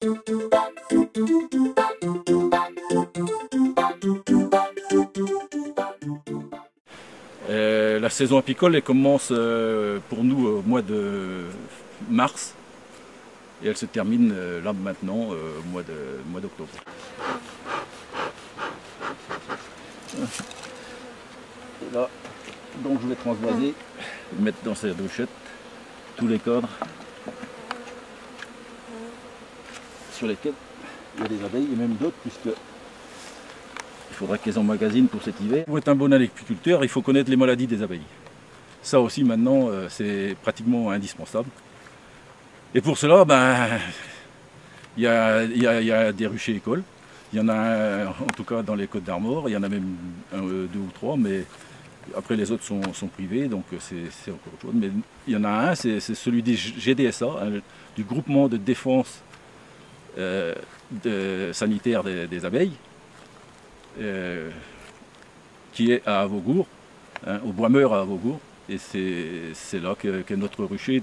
La saison apicole elle commence pour nous au mois de mars et elle se termine là maintenant au mois d'octobre. Et là, donc je vais transvaser, mettre dans cette ruchette tous les cadres sur lesquels il y a des abeilles et même d'autres puisque il faudra qu'elles emmagasinent pour cet hiver. Pour être un bon apiculteur, il faut connaître les maladies des abeilles. Ça aussi maintenant c'est pratiquement indispensable. Et pour cela, il y a des ruchers écoles. Il y en a un, en tout cas dans les Côtes d'Armor, il y en a même deux ou trois, mais après les autres sont privés, donc c'est encore autre chose. Mais il y en a un, c'est celui des GDSA, du groupement de défense sanitaire des abeilles, qui est à Avaugour, au Bois-Meur à Avaugour. Et c'est là qu'est notre rucher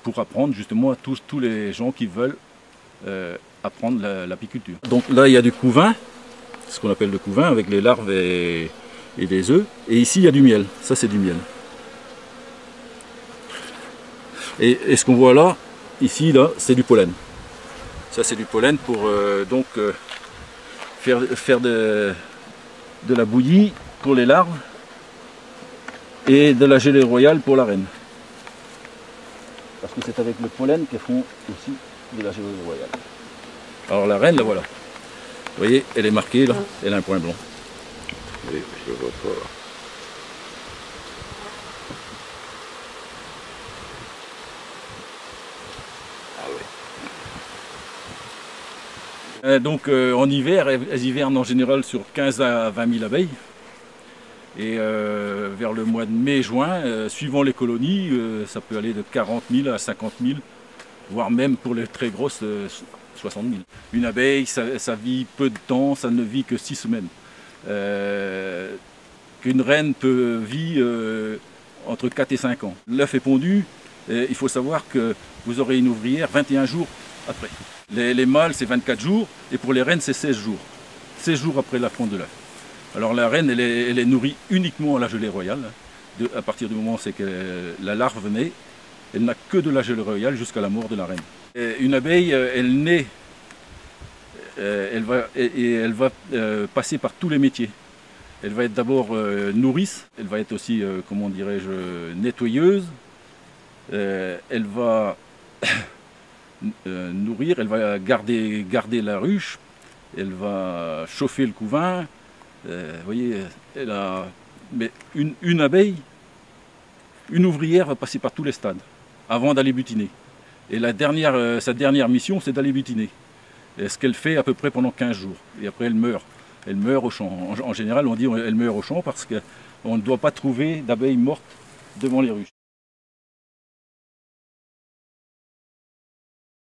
pour apprendre justement à tous les gens qui veulent apprendre l'apiculture. Donc là il y a du couvain, ce qu'on appelle le couvain avec les larves et les œufs. Et ici il y a du miel, ça c'est du miel. Et ce qu'on voit là, ici là, c'est du pollen. Ça c'est du pollen pour faire de la bouillie pour les larves et de la gelée royale pour la reine. Parce que c'est avec le pollen qu'elles font aussi de la gelée royale. Alors la reine, la voilà. Vous voyez, elle est marquée là, elle a un point blanc. Oui, je vois pas. Ah oui. Donc en hiver, elles hivernent en général sur 15 à 20 000 abeilles. Et vers le mois de mai-juin, suivant les colonies, ça peut aller de 40 000 à 50 000, voire même pour les très grosses, 60 000. Une abeille, ça vit peu de temps, ça ne vit que 6 semaines. Qu'une reine peut vivre entre 4 et 5 ans. L'œuf est pondu, il faut savoir que vous aurez une ouvrière 21 jours après. Les mâles, c'est 24 jours, et pour les reines, c'est 16 jours. 16 jours après la ponte de l'œuf. Alors la reine, elle est nourrie uniquement à la gelée royale. À partir du moment où la larve naît, elle n'a que de la gelée royale jusqu'à la mort de la reine. Et une abeille, elle naît, elle va passer par tous les métiers. Elle va être d'abord nourrice, elle va être aussi, comment dirais-je, nettoyeuse. Elle va nourrir, elle va garder la ruche, elle va chauffer le couvain. Vous voyez, mais une abeille, une ouvrière va passer par tous les stades avant d'aller butiner. Et sa dernière mission, c'est d'aller butiner. Et ce qu'elle fait à peu près pendant 15 jours. Et après, elle meurt. Elle meurt au champ. En général, on dit qu'elle meurt au champ parce qu'on ne doit pas trouver d'abeilles mortes devant les ruches.